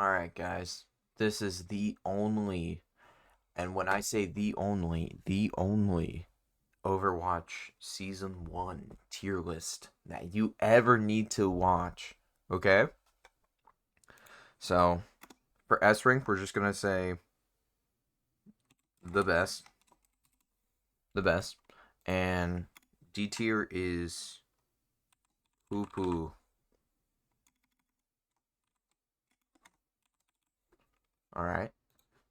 Alright, guys. This is the only, and when I say the only Overwatch Season 1 tier list that you ever need to watch. Okay? So, for S rank, we're just gonna say the best. The best. And D tier is poo poo. Alright.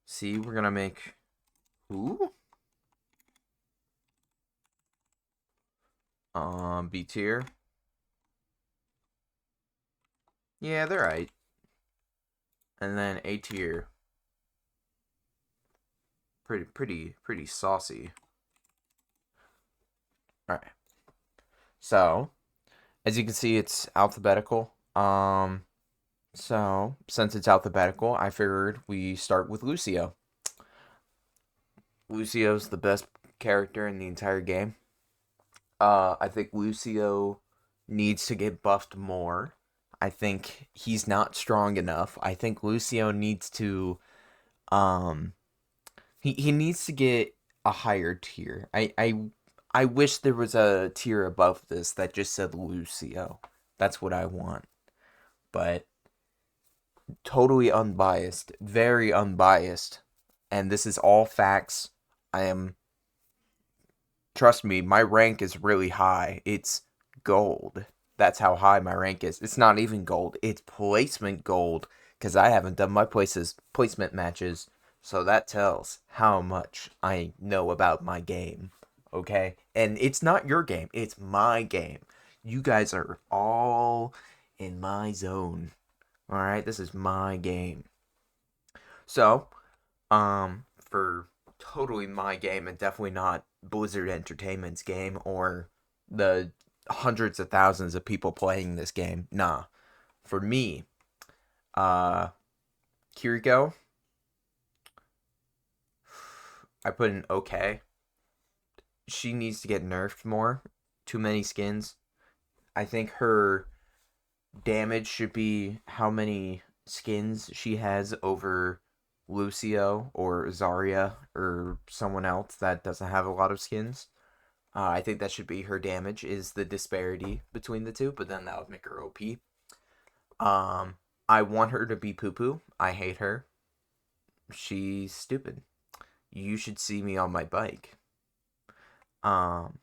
C, we're gonna make who? B tier. Yeah, they're right. And then A tier. Pretty saucy. Alright. So, as you can see, it's alphabetical. So since it's alphabetical, I figured we start with Lucio. Lucio's the best character in the entire game. I think Lucio needs to get buffed more. I think he's not strong enough. I think Lucio needs to um he needs to get a higher tier. I wish there was a tier above this that just said Lucio. That's what I want. But totally unbiased, very unbiased, and this is all facts. I am, trust me, my rank is really high. It's gold. That's how high my rank is. It's not even gold. It's placement gold because I haven't done my placement matches. So that tells how much I know about my game. Okay? And it's not your game. It's my game. You guys are all in my zone. All right, this is my game. So, for totally my game and definitely not Blizzard Entertainment's game or the hundreds of thousands of people playing this game. Nah. For me, uh, Kiriko, I put in okay. She needs to get nerfed more. Too many skins. I think her damage should be how many skins she has over Lucio or Zarya or someone else that doesn't have a lot of skins. I think that should be her damage is the disparity between the two, but then that would make her OP. Um, I want her to be poo poo. I hate her. She's stupid. You should see me on my bike. Um,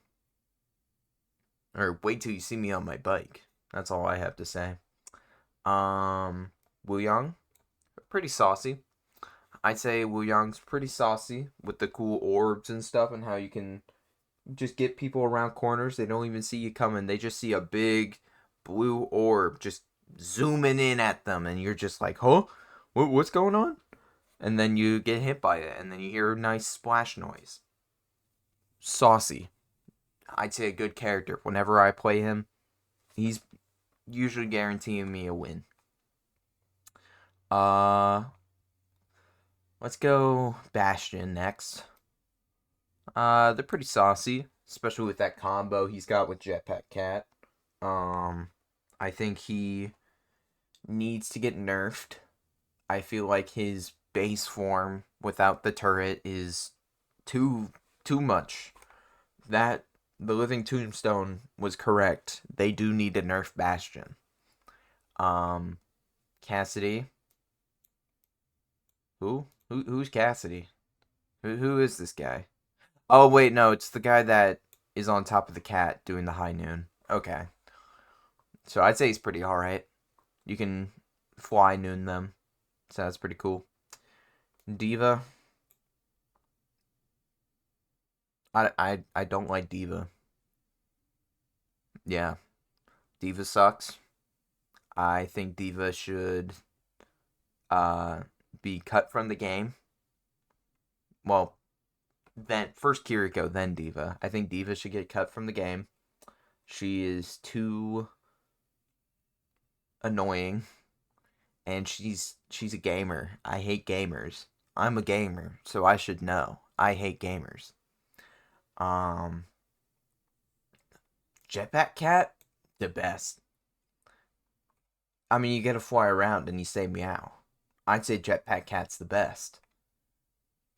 or wait till you see me on my bike. That's all I have to say. Wu Yang, pretty saucy. I'd say Wu Yang's pretty saucy with the cool orbs and stuff, and how you can just get people around corners. They don't even see you coming. They just see a big blue orb just zooming in at them, and you're just like, huh? What's going on? And then you get hit by it, and then you hear a nice splash noise. Saucy. I'd say a good character. Whenever I play him, he's usually guaranteeing me a win. Uh, let's go Bastion next. They're pretty saucy, especially with that combo he's got with Jetpack Cat. Um, I think he needs to get nerfed. I feel like his base form without the turret is too much. That the Living Tombstone was correct. They do need to nerf Bastion. Um, Cassidy. Who's Cassidy? Who is this guy? Oh wait, no, it's the guy that is on top of the cat doing the high noon. Okay. So I'd say he's pretty alright. You can fly noon them. So that's pretty cool. Diva. I don't like Diva. Yeah. Diva sucks. I think Diva should uh be cut from the game. Well, then first Kiriko, then Diva. I think Diva should get cut from the game. She is too annoying, and she's a gamer. I hate gamers. I'm a gamer, so I should know. I hate gamers. Um, Jetpack Cat, the best. I mean, you get to fly around and you say meow. I'd say Jetpack Cat's the best.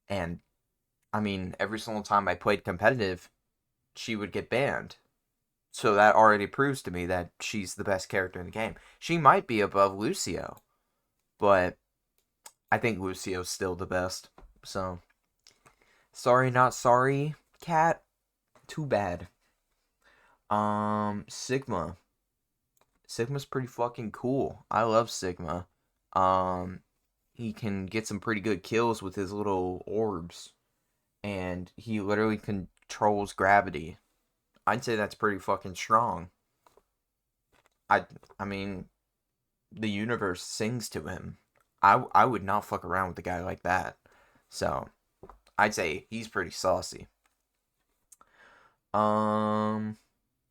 And I mean, every single time I played competitive, she would get banned. So that already proves to me that she's the best character in the game. She might be above Lucio, but I think Lucio's still the best. So, sorry, not sorry, Cat. Too bad. Sigma. Sigma's pretty fucking cool. I love Sigma. Um, he can get some pretty good kills with his little orbs, and he literally controls gravity. I'd say that's pretty fucking strong. I I mean, the universe sings to him. I would not fuck around with a guy like that. So, I'd say he's pretty saucy. Um,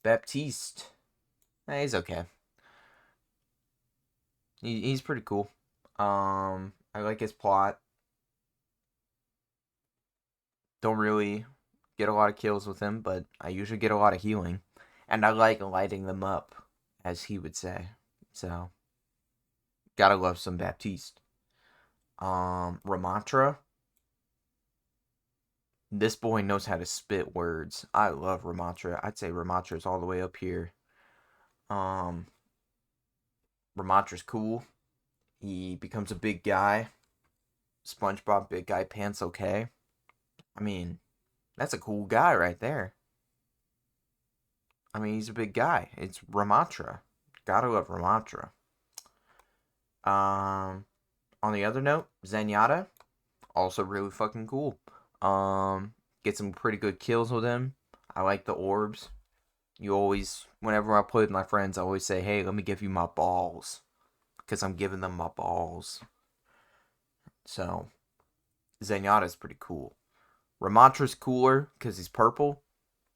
Baptiste. He's okay. He's pretty cool. I like his plot. Don't really get a lot of kills with him, but I usually get a lot of healing. And I like lighting them up, as he would say. So, gotta love some Baptiste. Ramantra. This boy knows how to spit words. I love Ramantra. I'd say Ramantra's all the way up here. Um, Ramantra's cool. He becomes a big guy. SpongeBob big guy pants okay. I mean, that's a cool guy right there. I mean, he's a big guy. It's Ramantra. Gotta love Ramantra. Um, on the other note, Zenyatta, also really fucking cool. Get some pretty good kills with him. I like the orbs. You always, whenever I play with my friends, I always say, hey, let me give you my balls. Because I'm giving them my balls. So, Zenyatta's pretty cool. Ramantra's cooler because he's purple,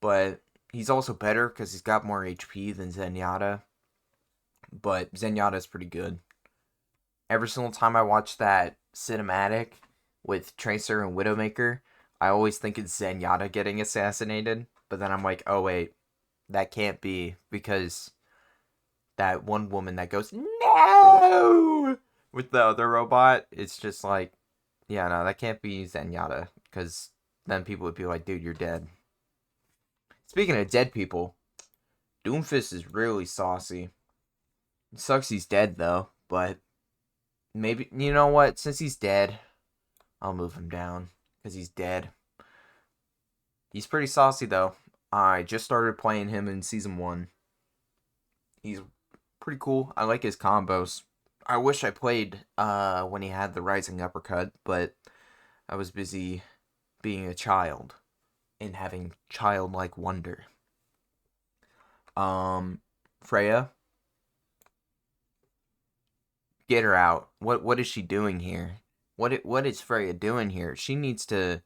but he's also better because he's got more HP than Zenyatta. But Zenyatta's pretty good. Every single time I watch that cinematic with Tracer and Widowmaker, I always think it's Zenyatta getting assassinated. But then I'm like, oh wait, that can't be because that one woman that goes, no! With the other robot, it's just like, yeah, no, that can't be Zenyatta. Because then people would be like, dude, you're dead. Speaking of dead people, Doomfist is really saucy. It sucks he's dead, though. But maybe, you know what? Since he's dead, I'll move him down. Because he's dead. He's pretty saucy, though. I just started playing him in Season 1. He's pretty cool. I like his combos. I wish I played when he had the Rising Uppercut, but I was busy being a child and having childlike wonder. Freya, get her out. What is she doing here? What is Freya doing here? She needs to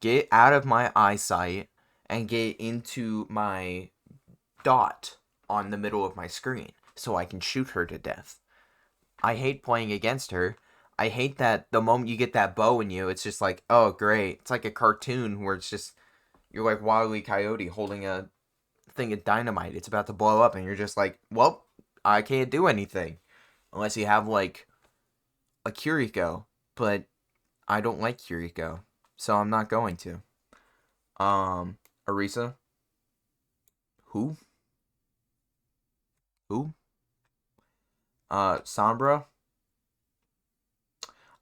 get out of my eyesight and get into my dot on the middle of my screen so I can shoot her to death. I hate playing against her. I hate that the moment you get that bow in you, it's just like, oh, great. It's like a cartoon where it's just, you're like Wile E. Coyote holding a thing of dynamite. It's about to blow up, and you're just like, well, I can't do anything. Unless you have, like, a Kiriko. But I don't like Kiriko. So I'm not going to. Arisa? Who? Who? Sombra?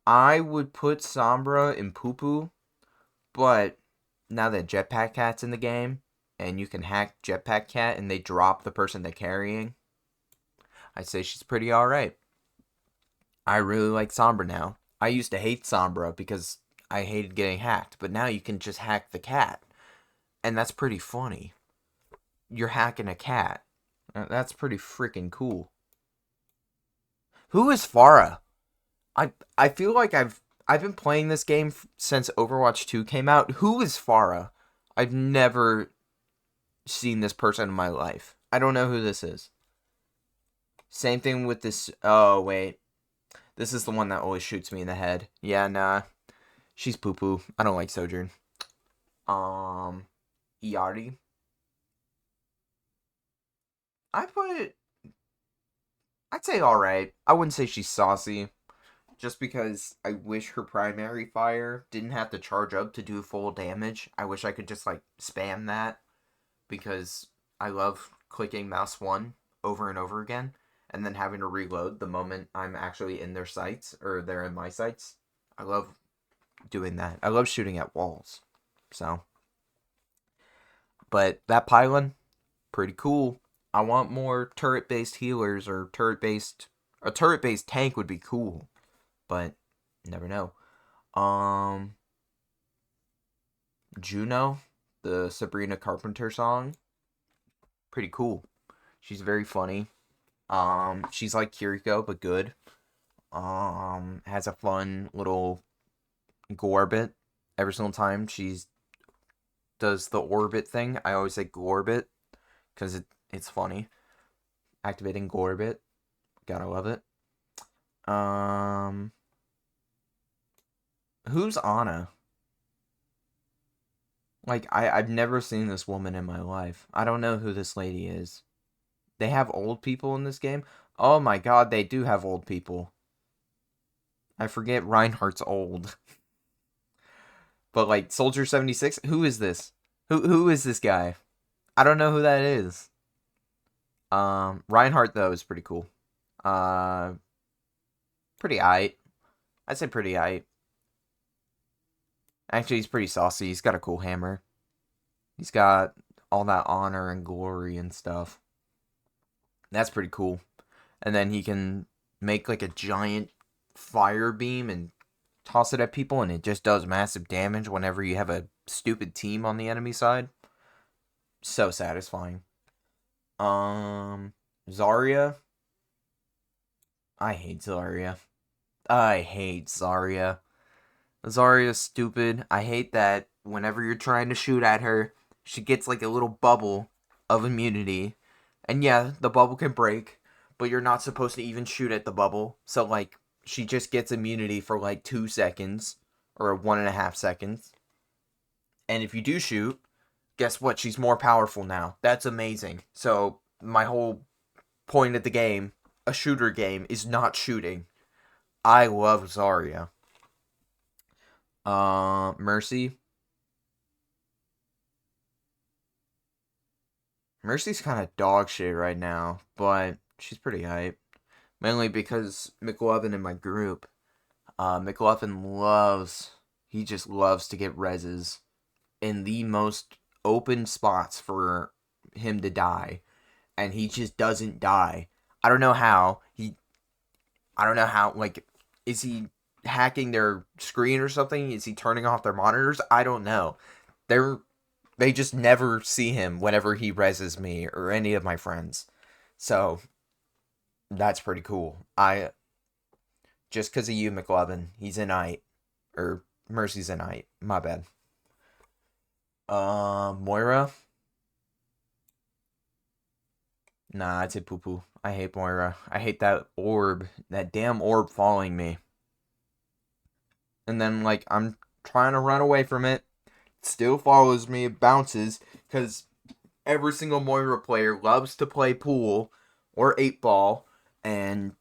I would put Sombra in Poo-Poo, but now that Jetpack Cat's in the game, and you can hack Jetpack Cat and they drop the person they're carrying, I'd say she's pretty alright. I really like Sombra now. I used to hate Sombra because I hated getting hacked, but now you can just hack the cat. And that's pretty funny. You're hacking a cat. That's pretty freaking cool. Who is Pharah? I feel like I've been playing this game since Overwatch 2 came out. Who is Pharah? I've never seen this person in my life. I don't know who this is. Same thing with this. Oh, wait. This is the one that always shoots me in the head. Yeah, nah. She's poo-poo. I don't like Sojourn. Iari. I'd say alright. I wouldn't say she's saucy. just because I wish her primary fire didn't have to charge up to do full damage. I wish I could just like spam that because I love clicking mouse 1 over and over again and then having to reload the moment I'm actually in their sights or they're in my sights. I love doing that. I love shooting at walls. So, but that pylon, pretty cool. I want more turret-based healers or a turret-based tank would be cool, but never know. Juno, the Sabrina Carpenter song, pretty cool. She's very funny. She's like Kiriko but good. Has a fun little Gorbit. Every single time she does the orbit thing, I always say Gorbit because it's funny. Activating Gorbit, gotta love it. Who's Anna? Like, I've never seen this woman in my life. I don't know who this lady is. They have old people in this game? Oh my god, they do have old people. I forget Reinhardt's old. But, like, Soldier 76? Who is this? Who is this guy? I don't know who that is. Reinhardt, though, is pretty cool. Pretty aight. I'd say pretty aight. Actually, he's pretty saucy. He's got a cool hammer. He's got all that honor and glory and stuff. That's pretty cool. And then he can make like a giant fire beam and toss it at people, and it just does massive damage whenever you have a stupid team on the enemy side. So satisfying. Zarya. I hate Zarya. Zarya's stupid. I hate that whenever you're trying to shoot at her, she gets like a little bubble of immunity. And yeah, the bubble can break, but you're not supposed to even shoot at the bubble. So like, she just gets immunity for like 2 seconds or 1.5 seconds. And if you do shoot, guess what? She's more powerful now. That's amazing. So my whole point of the game, a shooter game, is not shooting. I love Zarya. Mercy. Mercy's kind of dog shit right now, but she's pretty hype. Mainly because McLovin in my group, McLovin he just loves to get reses in the most open spots for him to die, and he just doesn't die. I don't know how. Like, is he hacking their screen or something? Is he turning off their monitors? I don't know. They just never see him whenever he reses me or any of my friends. So, that's pretty cool. Just because of you, McLovin, he's a knight. Or, Mercy's a knight. My bad. Moira? Nah, I'd say poo-poo. I hate Moira. I hate that orb. That damn orb following me. And then, like, I'm trying to run away from it. It still follows me. It bounces. Because every single Moira player loves to play pool or 8-ball. And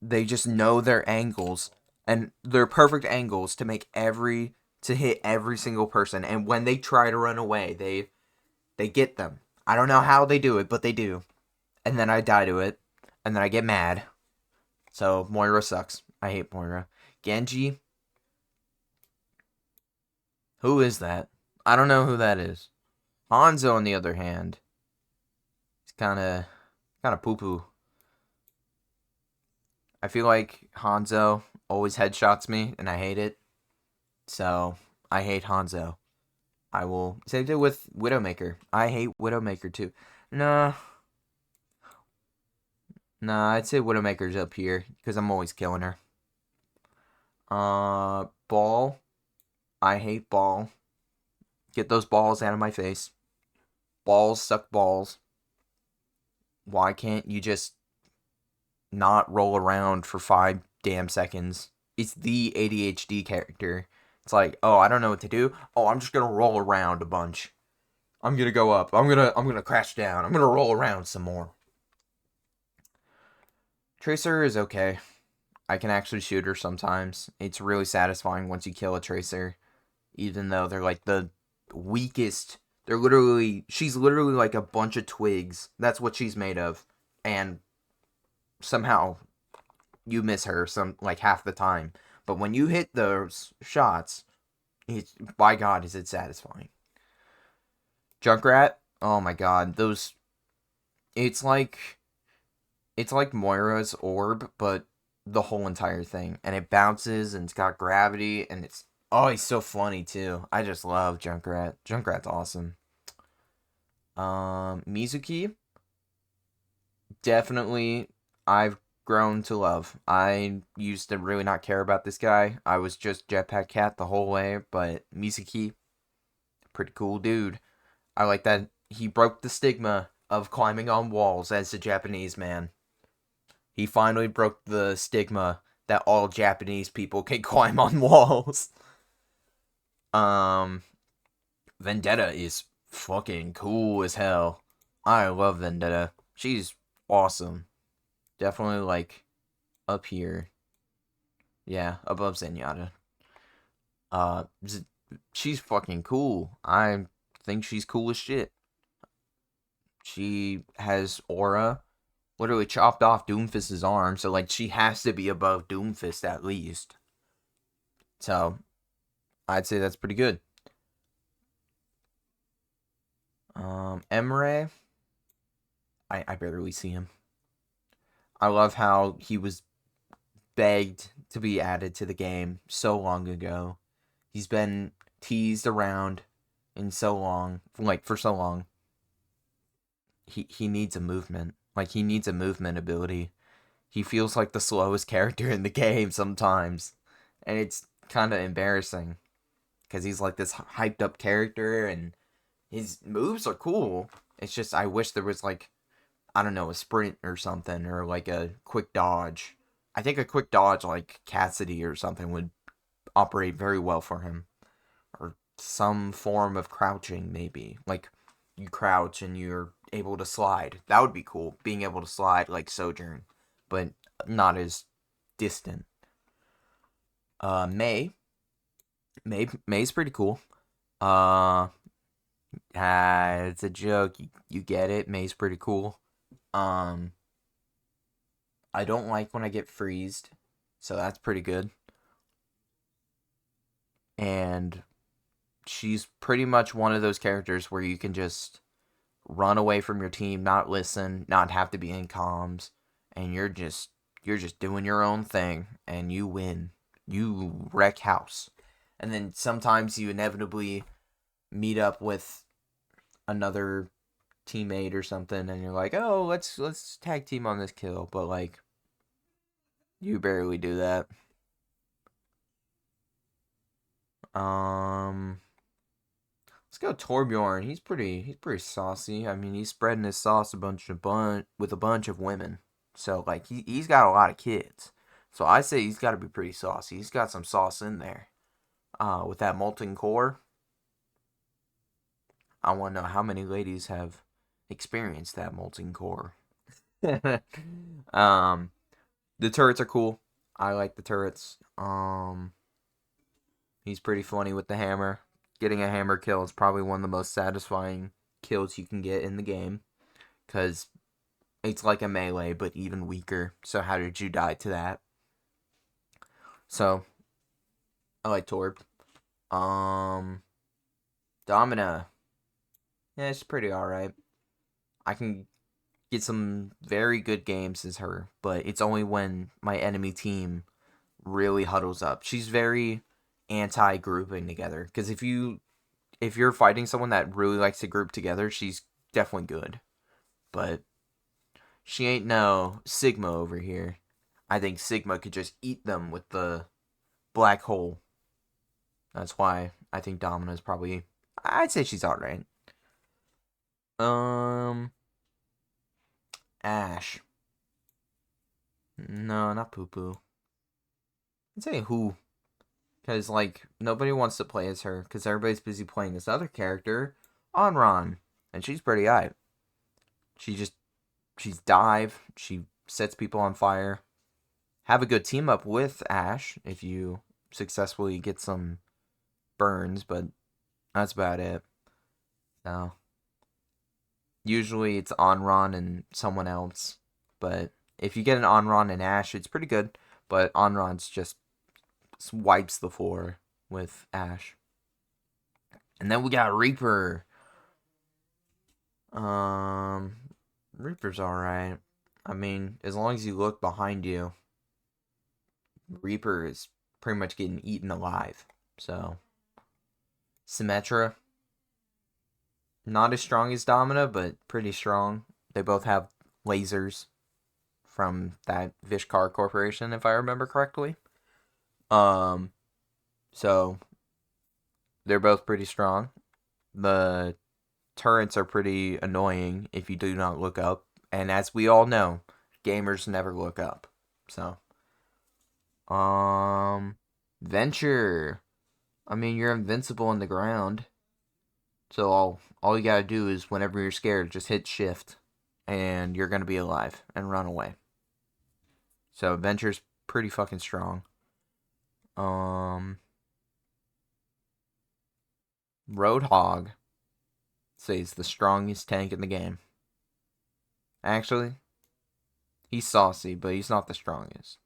they just know their angles. And they're perfect angles to hit every single person. And when they try to run away, they get them. I don't know how they do it, but they do. And then I die to it. And then I get mad. So, Moira sucks. I hate Moira. Genji. Who is that? I don't know who that is. Hanzo, on the other hand, is kind of poo-poo. I feel like Hanzo always headshots me, and I hate it. So, I hate Hanzo. I will... Same thing with Widowmaker. I hate Widowmaker, too. Nah, I'd say Widowmaker's up here, because I'm always killing her. Ball. I hate Ball. Get those balls out of my face. Balls suck balls. Why can't you just not roll around for 5 damn seconds? It's the ADHD character. It's like, oh, I don't know what to do. Oh, I'm just gonna roll around a bunch. I'm gonna go up. I'm gonna crash down. I'm gonna roll around some more. Tracer is okay. I can actually shoot her sometimes. It's really satisfying once you kill a tracer, even though they're like the weakest. She's literally like a bunch of twigs. That's what she's made of. And somehow you miss her some like half the time. But when you hit those shots, it's, by God, is it satisfying. Junkrat, oh my God, those. It's like Moira's orb, but the whole entire thing, and it bounces and it's got gravity, and it's he's so funny too. I just love Junkrat. Junkrat's awesome. Mizuki, definitely I've grown to love. I used to really not care about this guy. I was just Jetpack Cat the whole way, but Mizuki, pretty cool dude. I like that he broke the stigma of climbing on walls as a Japanese man. He finally broke the stigma that all Japanese people can climb on walls. Um, Vendetta is fucking cool as hell. I love Vendetta. She's awesome. Definitely like up here. Yeah, above Zenyatta. Uh, she's fucking cool. I think she's cool as shit. She has aura. Literally chopped off Doomfist's arm, so like she has to be above Doomfist at least. So I'd say that's pretty good. Emre, I barely see him. I love how he was begged to be added to the game so long ago. He's been teased around in so long, like for so long. He needs a movement. Like he needs a movement ability. He feels like the slowest character in the game sometimes, and it's kind of embarrassing because he's like this hyped up character and his moves are cool. It's just I wish there was like, I don't know, a sprint or something, or like a quick dodge. I think a quick dodge like Cassidy or something would operate very well for him. Or some form of crouching maybe. Like you crouch and you're able to slide. That would be cool. Being able to slide like Sojourn, but not as distant. Mei. Mei's pretty cool. Uh it's a joke. You get it. Mei's pretty cool. Um, I don't like when I get freezed, so that's pretty good. And she's pretty much one of those characters where you can just run away from your team, not listen, not have to be in comms, and you're just doing your own thing, and you win. You wreck house. And then sometimes you inevitably meet up with another teammate or something, and you're like, oh, let's tag team on this kill, but like you barely do that. Um, let's go Torbjorn. He's pretty saucy. I mean, he's spreading his sauce with a bunch of women. So like he's got a lot of kids. So I say he's got to be pretty saucy. He's got some sauce in there. With that molten core, I want to know how many ladies have experienced that molten core. um, the turrets are cool. I like the turrets. He's pretty funny with the hammer. Getting a hammer kill is probably one of the most satisfying kills you can get in the game. Because it's like a melee, but even weaker. So how did you die to that? So, I like Torb. Domina. Yeah, it's pretty alright. I can get some very good games as her, but it's only when my enemy team really huddles up. She's very anti-grouping together, because if you're fighting someone that really likes to group together, she's definitely good. But she ain't no Sigma over here. I think Sigma could just eat them with the black hole. That's why I think Domina's probably, I'd say she's alright. Um, Ash. No, not Poo Poo. I'd say who? Because, like, nobody wants to play as her, because everybody's busy playing this other character, Onron. And she's pretty hype. She's dive, she sets people on fire, have a good team up with Ashe if you successfully get some burns, but that's about it. So usually it's Onron and someone else, but if you get an Onron and Ashe, it's pretty good. But Onron's just wipes the floor with Ashe. And then we got Reaper. Um, Reaper's alright. I mean, as long as you look behind you, Reaper is pretty much getting eaten alive. So, Symmetra, not as strong as Domina, but pretty strong. They both have lasers from that Vishkar Corporation, if I remember correctly. Um, so they're both pretty strong. The turrets are pretty annoying if you do not look up, and as we all know, gamers never look up. So, Venture. I mean, you're invincible on the ground. So all you gotta do is whenever you're scared, just hit shift, and you're gonna be alive and run away. So Venture's pretty fucking strong. Roadhog says the strongest tank in the game. Actually, he's saucy, but he's not the strongest.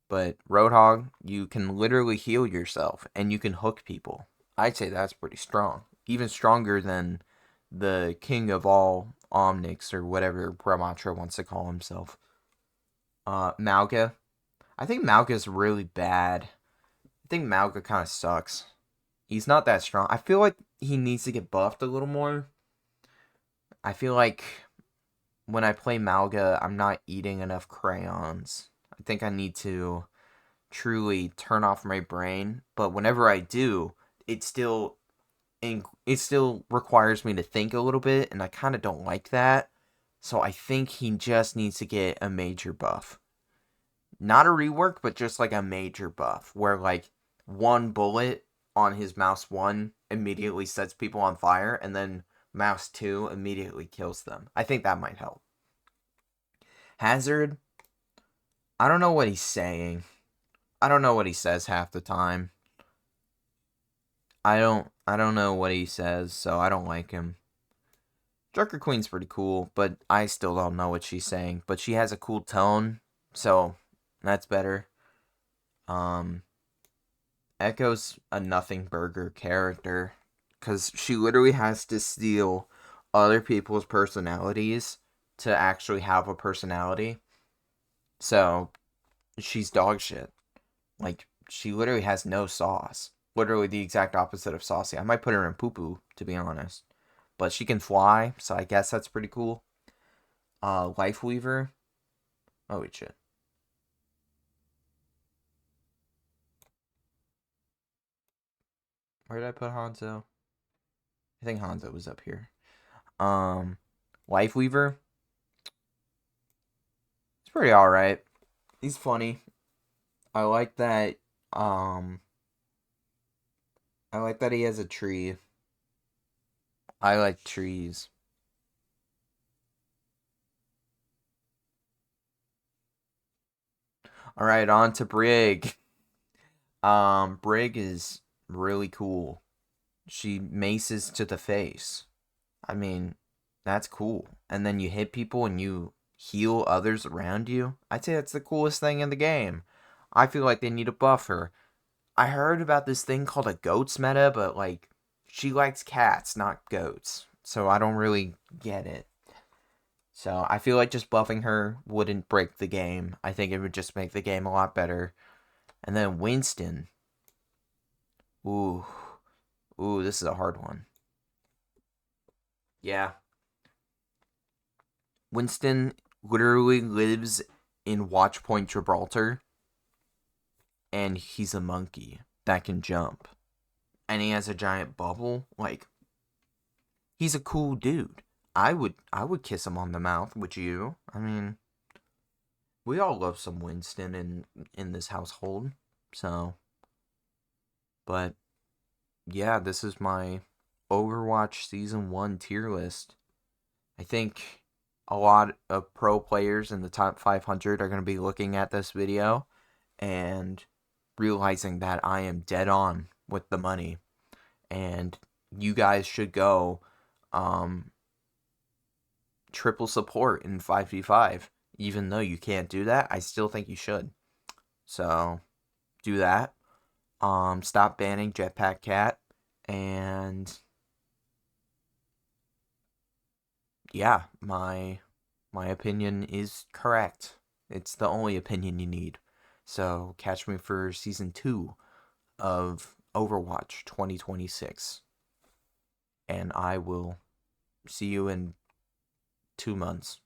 But Roadhog, you can literally heal yourself, and you can hook people. I'd say that's pretty strong. Even stronger than the king of all Omnics, or whatever Brahmatra wants to call himself. Mauga. I think Mauga's really bad. I think Mauga kind of sucks. He's not that strong. I feel like he needs to get buffed a little more. I feel like when I play Mauga, I'm not eating enough crayons. I think I need to truly turn off my brain. But whenever I do, it still requires me to think a little bit, and I kind of don't like that. So I think he just needs to get a major buff. Not a rework, but just like a major buff, where like one bullet on his mouse 1 immediately sets people on fire, and then mouse 2 immediately kills them. I think that might help. Hazard, I don't know what he's saying. I don't know what he says half the time. I don't know what he says, so I don't like him. Joker Queen's pretty cool, but I still don't know what she's saying. But she has a cool tone, so that's better. Echo's a nothing burger character, because she literally has to steal other people's personalities to actually have a personality. So, she's dog shit. Like, she literally has no sauce. Literally the exact opposite of saucy. I might put her in poo-poo, to be honest. But she can fly, so I guess that's pretty cool. Life Weaver. Oh, wait, shit. Where did I put Hanzo? I think Hanzo was up here. Life Weaver. It's pretty alright. He's funny. I like that, I like that he has a tree. I like trees. Alright, on to Brig. Brig is really cool. She maces to the face. I mean, that's cool. And then you hit people and you heal others around you. I'd say that's the coolest thing in the game. I feel like they need a buffer. I heard about this thing called a goats meta, but like, she likes cats, not goats. So I don't really get it. So I feel like just buffing her wouldn't break the game. I think it would just make the game a lot better. And then Winston. Ooh. Ooh, this is a hard one. Yeah. Winston literally lives in Watchpoint Gibraltar, and he's a monkey that can jump. And he has a giant bubble. Like, he's a cool dude. I would kiss him on the mouth, would you? I mean, we all love some Winston in this household. So, but yeah, this is my Overwatch Season 1 tier list. I think a lot of pro players in the top 500 are going to be looking at this video and realizing that I am dead on with the money. And you guys should go triple support in 5v5. Even though you can't do that, I still think you should. So, do that. Stop banning Jetpack Cat. And yeah, my opinion is correct. It's the only opinion you need. So, catch me for Season 2 of Overwatch 2026. And I will see you in 2 months.